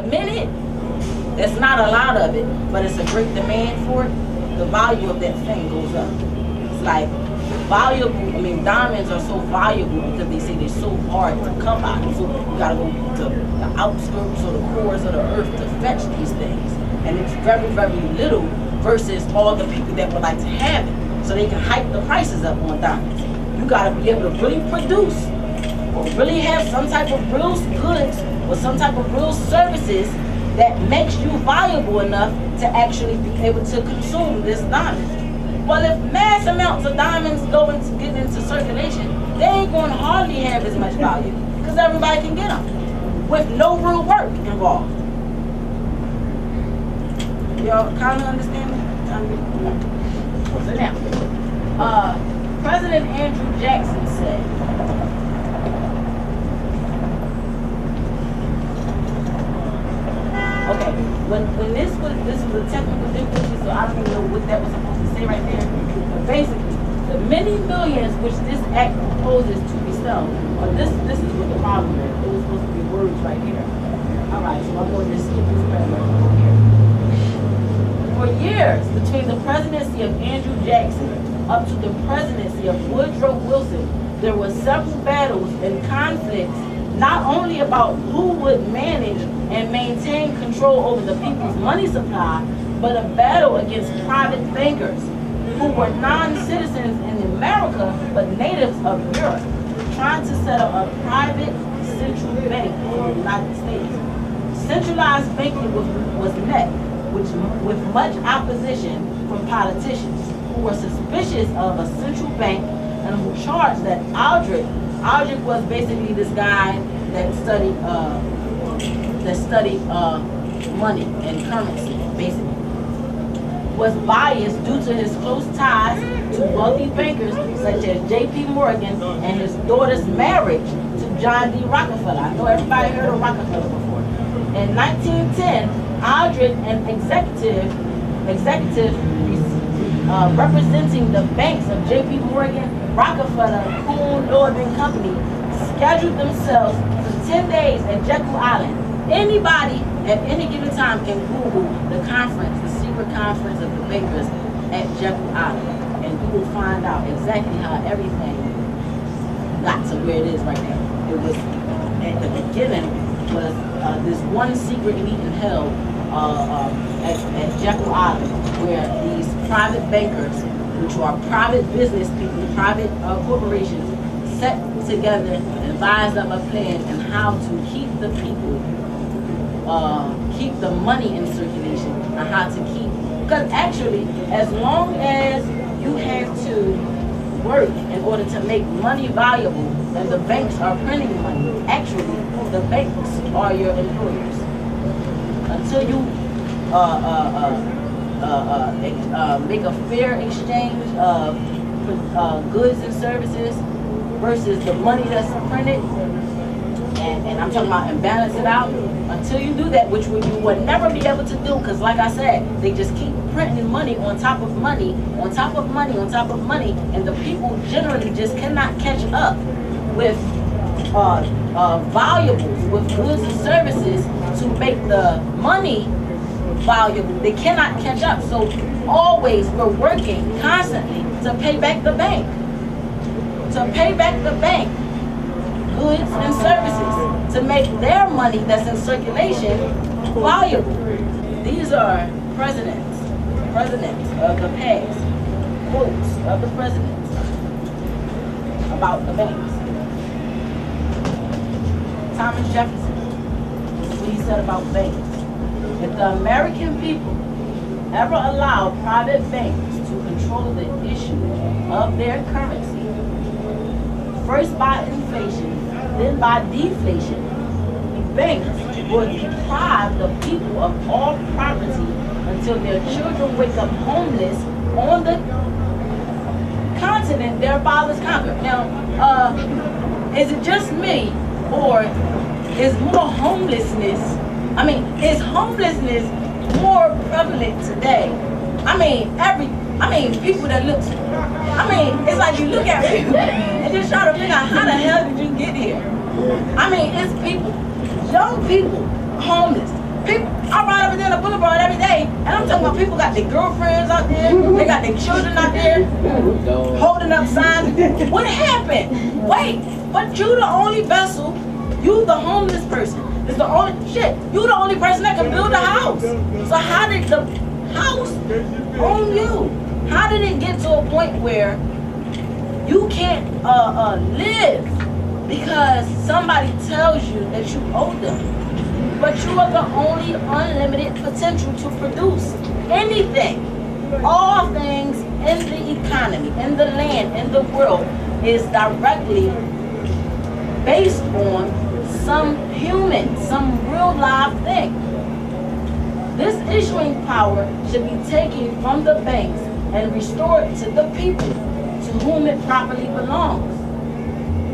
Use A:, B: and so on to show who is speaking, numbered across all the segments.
A: The minute there's not a lot of it, but it's a great demand for it, the value of that thing goes up. It's like valuable. I mean, diamonds are so valuable because they say they're so hard to come by. So you gotta go to the outskirts or the cores of the earth to fetch these things, and it's very, very little versus all the people that would like to have it. So they can hike the prices up on diamonds. You gotta be able to really produce or really have some type of real goods or some type of real services that makes you valuable enough to actually be able to consume this diamond. Well, if mass amounts of diamonds get into circulation, they ain't going to hardly have as much value because everybody can get them with no real work involved. Y'all kind of understand that? So now, President Andrew Jackson said, okay, when this was a technical difficulty, so I don't even know what that was supposed to say right there. But basically, the many millions which this act proposes to bestow, but this is what the problem is. It was supposed to be words right here. All right, so I'm going to just skip this paragraph over here. For years, between the presidency of Andrew Jackson up to the presidency of Woodrow Wilson, there were several battles and conflicts, not only about who would manage and maintain control over the people's money supply, but a battle against private bankers who were non-citizens in America but natives of Europe, trying to set up a private central bank in the United States. Centralized banking was met with much opposition from politicians who were suspicious of a central bank and who charged that Aldrich was basically this guy that studied money and currency, basically, was biased due to his close ties to wealthy bankers such as J.P. Morgan and his daughter's marriage to John D. Rockefeller. I know everybody heard of Rockefeller before. In 1910, Aldrich, an executive representing the banks of J.P. Morgan, Rockefeller, Coon, Northern Company, scheduled themselves for 10 days at Jekyll Island. Anybody at any given time can Google the conference, the secret conference of the bankers at Jekyll Island, and you will find out exactly how everything got to where it is right now. It was, at the beginning, was this one secret meeting held at Jekyll Island, where these private bankers, which are private business people, private corporations, set together and devised up a plan on how to keep the people, keep the money in circulation, and how to keep, because actually, as long as you have to work in order to make money valuable, and the banks are printing money, actually, the banks are your employers. Until you make a fair exchange of goods and services versus the money that's printed, and I'm talking about and balance it out. Until you do that, which you would never be able to do, because like I said, they just keep printing money on top of money, on top of money, on top of money, and the people generally just cannot catch up with valuables, with goods and services to make the money valuable. They cannot catch up. So always we're working constantly to pay back the bank. To pay back the bank goods and services to make their money that's in circulation valuable. These are presidents of the past, quotes of the presidents about the banks. Thomas Jefferson, this is what he said about banks. If the American people ever allow private banks to control the issue of their currency, first by inflation, then by deflation, banks will deprive the people of all property until their children wake up homeless on the continent their fathers conquered. Now, is it just me, or is more homelessness, is homelessness more prevalent today? People that look, it's like you look at people and just try to figure out how the hell did you get here? It's people, young people, homeless, People, I ride up and down the boulevard every day, and I'm talking about people got their girlfriends out there, they got their children out there, holding up signs. What happened? Wait, but you the only vessel, you the homeless person. It's the only, shit, you the only person that can build a house. So how did the house own you? How did it get to a point where you can't live because somebody tells you that you owe them? But you are the only unlimited potential to produce anything. All things in the economy, in the land, in the world is directly based on some human, some real live thing. This issuing power should be taken from the banks and restored to the people to whom it properly belongs.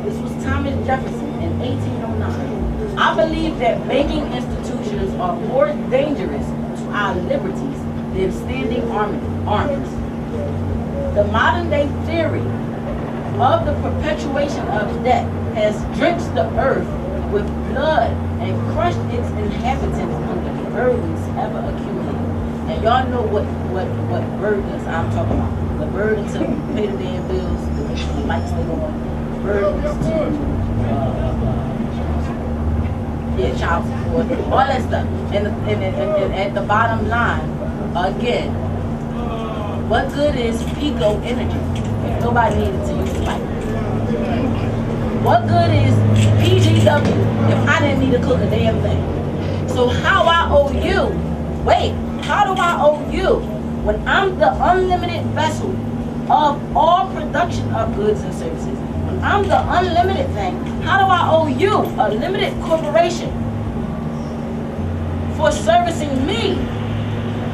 A: This was Thomas Jefferson in 1809. I believe that banking institutions are more dangerous to our liberties than standing armies. The modern day theory of the perpetuation of debt has drenched the earth with blood and crushed its inhabitants under burdens ever accumulating. And y'all know what burdens I'm talking about. The burden to pay the damn bills, the lights they on, burdens to child support, all that stuff. And at the bottom line, again, what good is Pico energy if nobody needed to use the light? What good is PGW if I didn't need to cook a damn thing? So how I owe you? Wait, how do I owe you when I'm the unlimited vessel of all production of goods and services? When I'm the unlimited thing, how do I owe you, a limited corporation, for servicing me?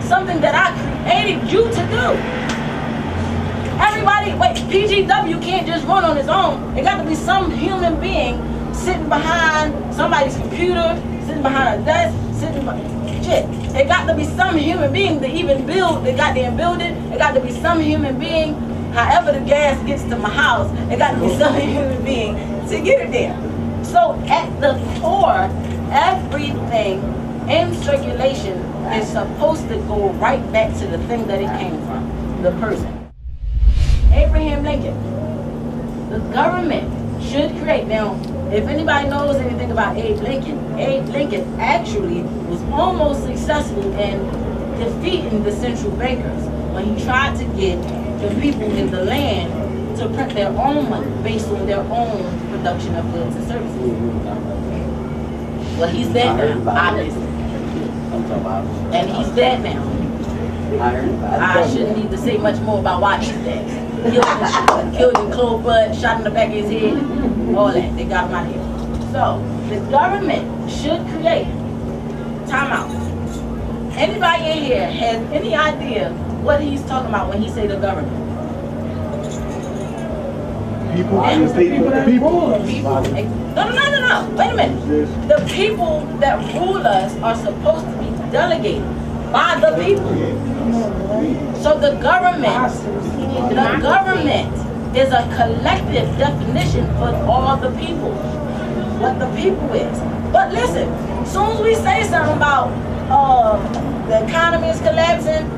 A: Something that I created you to do. Everybody, wait, PGW can't just run on its own. It got to be some human being sitting behind somebody's computer, sitting behind a desk, sitting behind, shit. It got to be some human being to even build the goddamn building. It got to be some human being, however the gas gets to my house, it got to be some human being to get it there. So at the core, everything in circulation is supposed to go right back to the thing that it came from, the person. Abraham Lincoln. The government should create. Now, if anybody knows anything about Abe Lincoln actually was almost successful in defeating the central bankers when he tried to get the people in the land to print their own money based on their own production of goods and services. Well, he's dead now, obviously. And he's dead now. I shouldn't need to say much more about why he's dead. Killed in cold blood, shot in the back of his head, all that. They got him out of here. So, the government should create, time out. Anybody in here has any idea what he's talking about when he say the government?
B: People, the people.
A: No. Wait a minute. The people that rule us are supposed to be delegated by the people. So the government is a collective definition for all the people. What the people is. But listen, as soon as we say something about the economy is collapsing,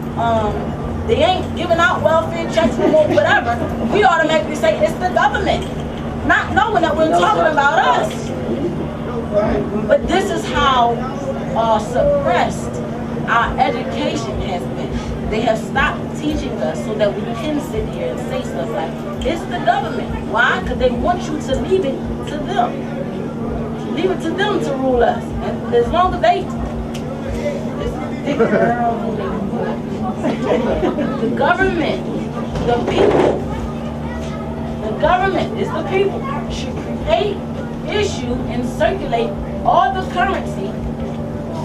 A: they ain't giving out welfare checks no more, whatever, we automatically say it's the government, not knowing that we're talking about us. But this is how suppressed our education has been. They have stopped teaching us so that we can sit here and say stuff like, it's the government. Why? Because they want you to leave it to them. Leave it to them to rule us. And as long as they... The government, the people, the government is the people, should create, issue, and circulate all the currency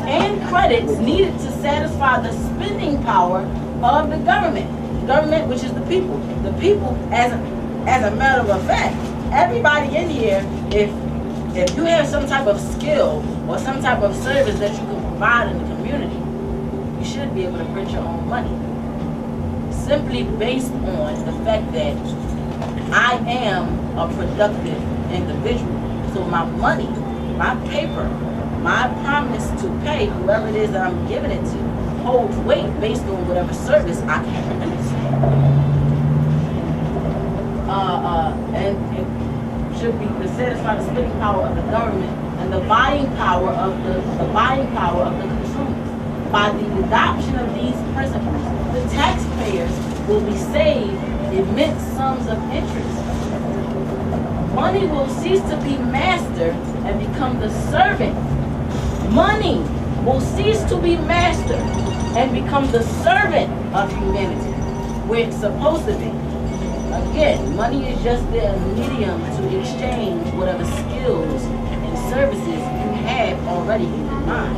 A: and credits needed to satisfy the spending power of the government. The government, which is the people. The people, as a matter of fact, everybody in here, if you have some type of skill or some type of service that you can provide in the community, you should be able to print your own money. Simply based on the fact that I am a productive individual. So my money, my paper, my promise to pay whoever it is that I'm giving it to holds weight based on whatever service I can produce. And it should be to satisfy the spending power of the government and the buying power of the consumers. By the adoption of these principles, the taxpayers will be saved immense sums of interest. Money will cease to be master and become the servant. Money will cease to be master and become the servant of humanity, where it's supposed to be. Again, money is just the medium to exchange whatever skills and services you have already in your mind.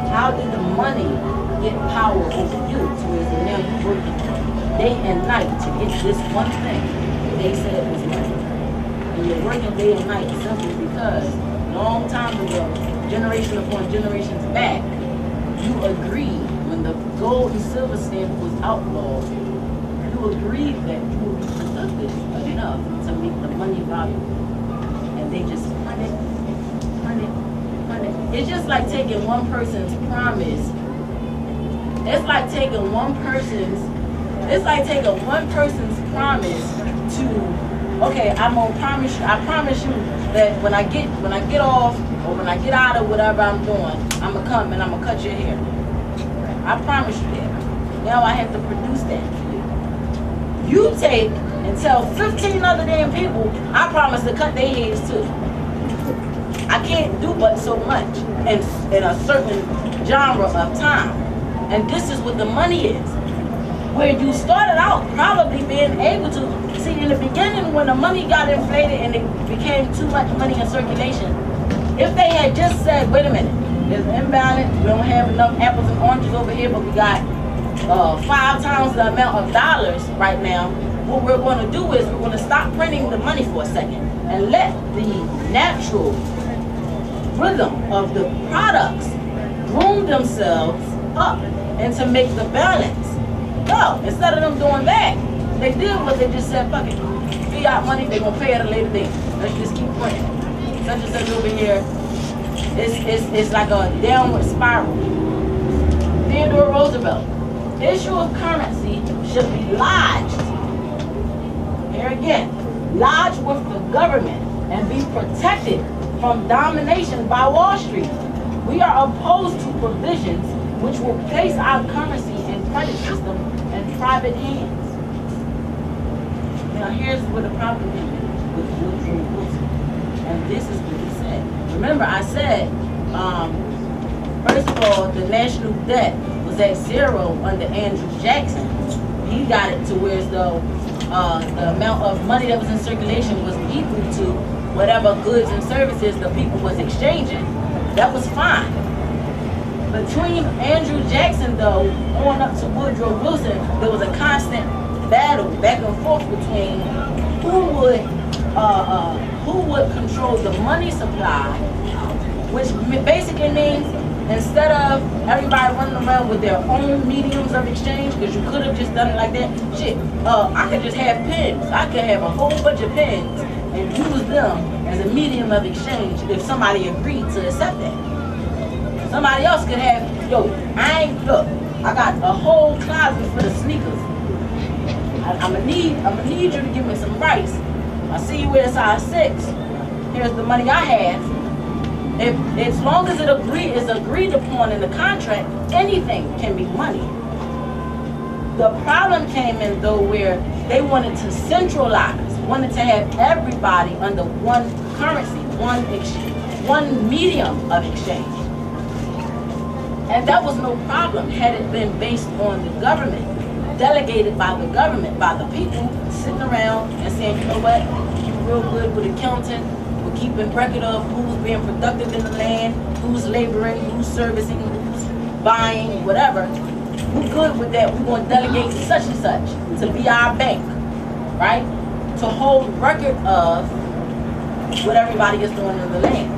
A: How did the money get power over you to where now you're working day and night to get this one thing they said was money? And you're working day and night simply because long time ago, generation upon generations back, you agreed when the gold and silver stamp was outlawed, you agreed that you would be productive enough to make the money valuable. And they just print it. It's just like taking one person's promise. It's like taking one person's promise to, okay, I promise you that when I get off or when I get out of whatever I'm doing, I'm gonna come and I'm gonna cut your hair. I promise you that. Now I have to produce that for you. You take and tell 15 other damn people, I promise to cut their hairs too. I can't do but so much in a certain genre of time. And this is what the money is. Where you started out probably being able to, see in the beginning when the money got inflated and it became too much money in circulation, if they had just said, wait a minute, there's an imbalance, we don't have enough apples and oranges over here, but we got 5 times the amount of dollars right now, what we're going to do is we're going to stop printing the money for a second and let the natural rhythm of the products groom themselves up and to make the balance. No, instead of them doing that, they did what they just said, fuck it. Fiat money, they're going to pay at a later date. Let's just keep printing. Such and such over here, it's like a downward spiral. Theodore Roosevelt, issue of currency should be lodged. Here again, lodged with the government and be protected from domination by Wall Street. We are opposed to provisions which will place our currency and credit system in private hands. Now here's where the problem is with Woodrow Wilson. And this is what he said. Remember I said, first of all, the national debt was at 0 under Andrew Jackson. He got it to where as though the amount of money that was in circulation was equal to whatever goods and services the people was exchanging. That was fine. Between Andrew Jackson, though, on up to Woodrow Wilson, there was a constant battle back and forth between who would control the money supply, which basically means instead of everybody running around with their own mediums of exchange, because you could have just done it like that, shit, I could just have pens. I could have a whole bunch of pens and use them as a medium of exchange if somebody agreed to accept that. Somebody else could have, I got a whole closet full of sneakers. I'm gonna need you to give me some rice. I see you wear a size 6. Here's the money I have. If as long as is agreed upon in the contract, anything can be money. The problem came in though where they wanted to centralize, wanted to have everybody under one currency, one medium of exchange. And that was no problem had it been based on the government, delegated by the government, by the people sitting around and saying, you know what, you're real good with accounting, we're keeping record of who's being productive in the land, who's laboring, who's servicing, who's buying, whatever. We're good with that. We're going to delegate such and such to be our bank, right? To hold record of what everybody is doing in the land.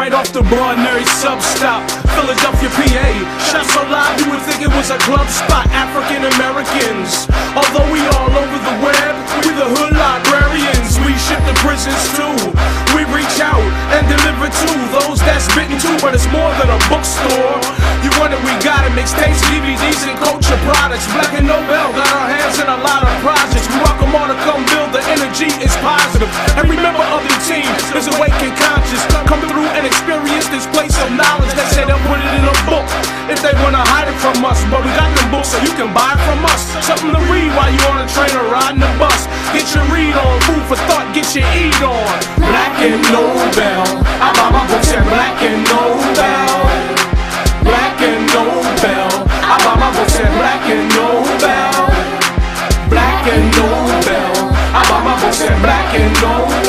C: right off the Broadway sub stop, Philadelphia, PA. Shot so loud you would think it was a club spot. African Americans, although we all over the web, we the hood librarians. We ship to prisons too. We reach out and deliver to those that's bitten too. But it's more than a bookstore. You want it, we got it. Mixtapes, DVDs, and culture products. BlackandNobel got our hands in a lot of projects. We welcome all to come build. The energy is positive. And remember, other team is awake and conscious. Come through and experience this place of knowledge. They say they'll put it in a book if they wanna hide it from us. But we got them books so you can buy it from us. Something to read while you on a train or riding the bus. Get your read on, food for thought, get your eat on. BlackandNobel, I buy my books at BlackandNobel. BlackandNobel, I buy my books at BlackandNobel. BlackandNobel, I buy my books at BlackandNobel.